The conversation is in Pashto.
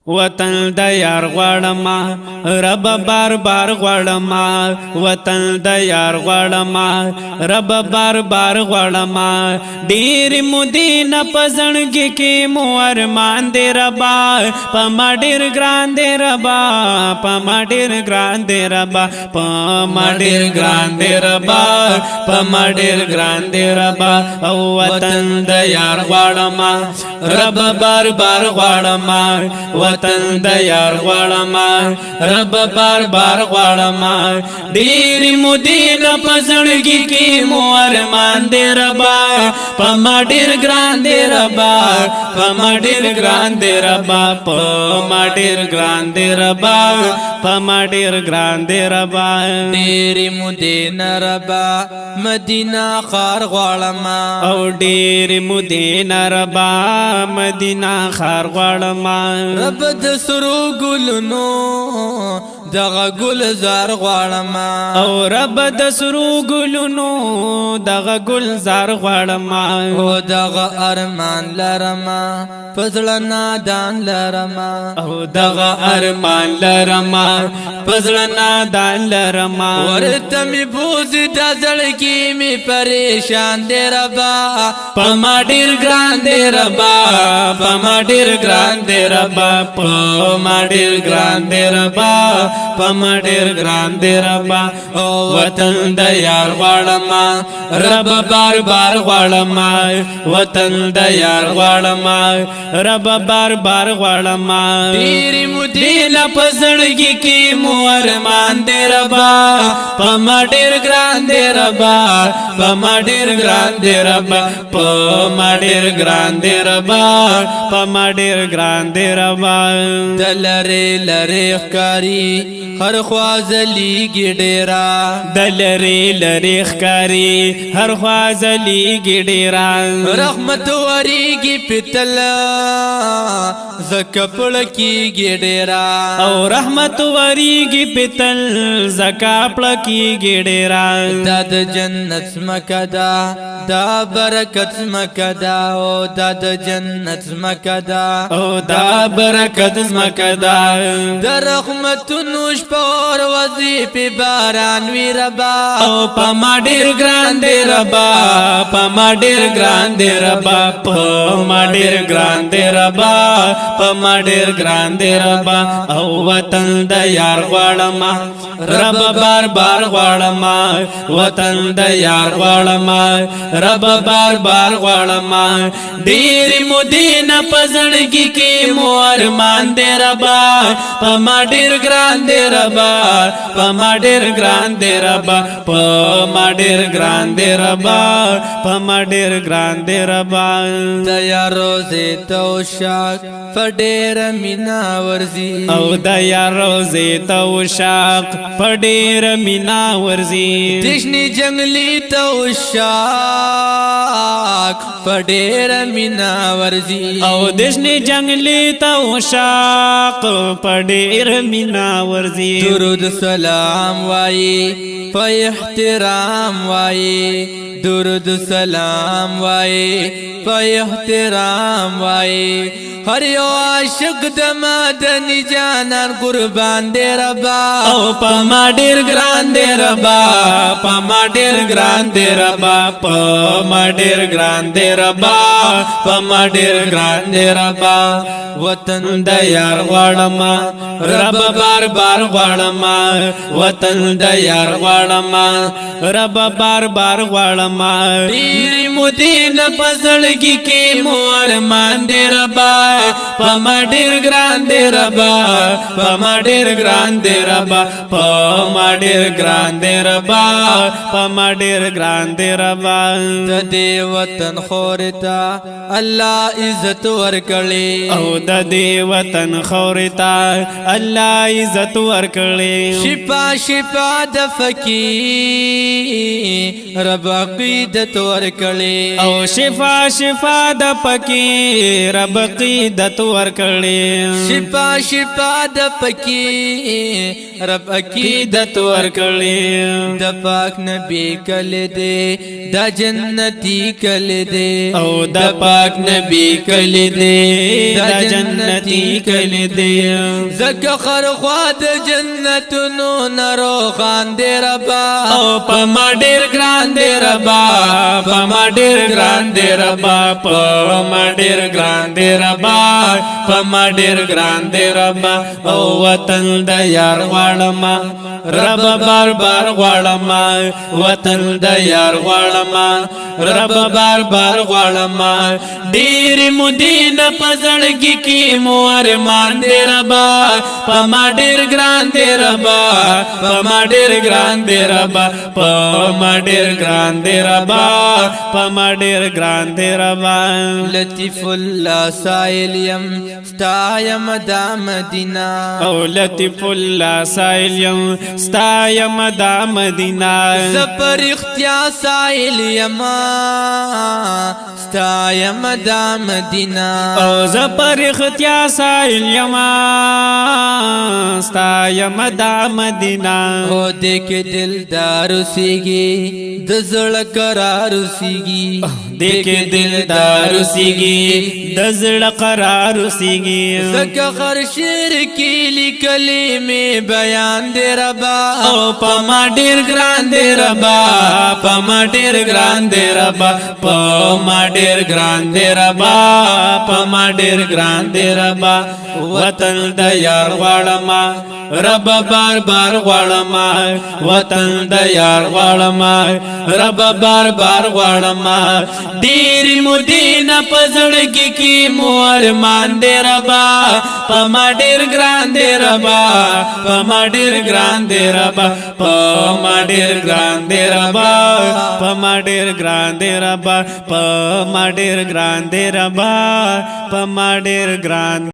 وطن د یار غواړما رب بار بار غواړما وطن د یار غواړما رب بار بار غواړما ډیر مدینه پزړګي کې مو ارمان دې ربا پما ډیر ګران دې ربا پما ډیر ګران دې ربا پما ډیر ګران دې ربا پما ډیر ګران دې ربا او وطن د یار غواړما رب بار بار غواړما وطن د یار غواړما رب بار بار غواړما ډیر مدینه پزړګي کې مو ارمان دې ربا پما ډیر ګران دې ربا پما ډیر ګران دې ربا پما ډیر ګران دې ربا پما ډیر ګران دې ربا ډیر مدینه ربا مدینه خار غواړما او ډیر مدینه ربا مدینه خار غواړما رب د سرو ګلونو دغه گلزار غواړما او رب د سرو ګلونو دغه گلزار غواړما او دغه ارمان لرما پزړه نادان لرما او دغه ارمان لرما پزړه نادان لرما ورته می بوز د زړګي می پریشان دې ربا پما ډیر ګران دې ربا پما ډیر ګران دې ربا پما ډیر ګران دې ربا پما ډیر ګران دې ربا او وطن د یار غواړما رب بار بار غواړما وطن د یار غواړما رب بار بار غواړما ډیر مدینه پزړګي کې مو ارمان دې ربا پما ډیر ګران دې ربا پما ډیر ګران دې ربا پما ډیر ګران دې ربا پما ډیر ګران دې ربا دلره لره ښکاری هر خوازلی ګډیرا دلره لره ښکاری هر خوازلی ګډیرا رحمت وریږي پتل زکپړ کی ګډیرا او رحمت وریږي پتل زکپړ کی ګډیرا د جنت مکدا دا برکت مکدا او د جنت مکدا او دا برکت مکدا د رحمت نوش پور وظیفه باران وی ربا او پما ډیر ګران دې ربا پما ډیر ګران دې ربا پما ډیر ګران دې ربا پما ډیر ګران دې ربا او وطن د یار غواړما رب بار بار غواړما وطن د یار غواړما رب بار بار غواړما ډیر مدینه پزړګي کې مو ارمان دې ربا پما ډیر ګران دې ربا پما ډیر ګران دې ربا پما ډیر ګران دې ربا پما ډیر ګران دې ربا د یار روزه تو شاک فډیر مینا ورزي او د یار روزه تو شاک فډیر مینا ورزي دشنی جنگلی تو شاک فډیر مینا ورزي او دشنی جنگلی تو شاک فډیر مینا ورزي درود سلام وای په احترام وای درود سلام وای په احترام وای هر یو عاشق د مدني جانان قربان دې ربا او پما ډیر ګران دې ربا پما ډیر ګران دې ربا پما ډیر ګران دې ربا پما ډیر ګران دې ربا وطن د یار غواړما رب بار بار غواړما وطن د یار غواړما رب بار بار غواړما ډیر مدینه پزړګي کې مو ارمان دې ربا پما ډیر ګران دې ربا پما ډیر ګران دې ربا پما ډیر ګران دې ربا پما ډیر ګران دې ربا د دې وطن خورتا الله عزت ورکړي او د دې وطن خورتا الله عزت ورکړي شفا شفا د فقیر رب عقیدت ورکړي او شفا شفا د فقیر رب عقیدت ورکړي شفا شفا د فقیر رب عقیدت ورکړي د پاک نبی کله دې د جنتی کله کلی دی او د پاک نبی کلی دی د جنتی کلی دی زکه خرخوا د جنتونو نرو خان دی ربا او پما ډیر ګران دی ربا پما ډیر ګران دی ربا پما ډیر ګران دی ربا پما ډیر ګران دی ربا او وطن د یار غواړم رب بار بار غواړم وطن د یار غواړم رب بار بار غواړم ډیر مدین پزړګي کی مور مان دی ربا پما ډیر ګران دی ربا پما ډیر ګران دی ربا پما ډیر ګران دی ربا پما ډیر ګران دی ربا لطیف الله سائل یم ستایم دا مدینہ او لطیف الله سائل یم ستایم دا مدینہ زپر اختیا سائل یم ستایم دا مدینہ او زپر اختیا سائل یم ستایم دا مدینہ او دیکھ دلدار سیگی دزڑ قرار سیگی دیکھ دلدار سیگی دزڑ قرار سیگی زکا خرشیر کی لکلی میں بیان دے ربا او پما ډیر ګران دی ربا پما ډیر ګران دی ربا پما ډیر ګران دی ربا پما ډیر ګران دی ربا وطن د یار غواړم رب بار بار غواړم وطن د یار غواړم رب بار بار غواړم ډیر مدین پزړګي کی مور مان دی ربا پما ډیر ګران دی ربا پما ډیر ګران دی ربا پما ډیر ګران دی ربا پما ډیر ګران دی ربا پما ډیر ګران دی ربا پما ډیر ګران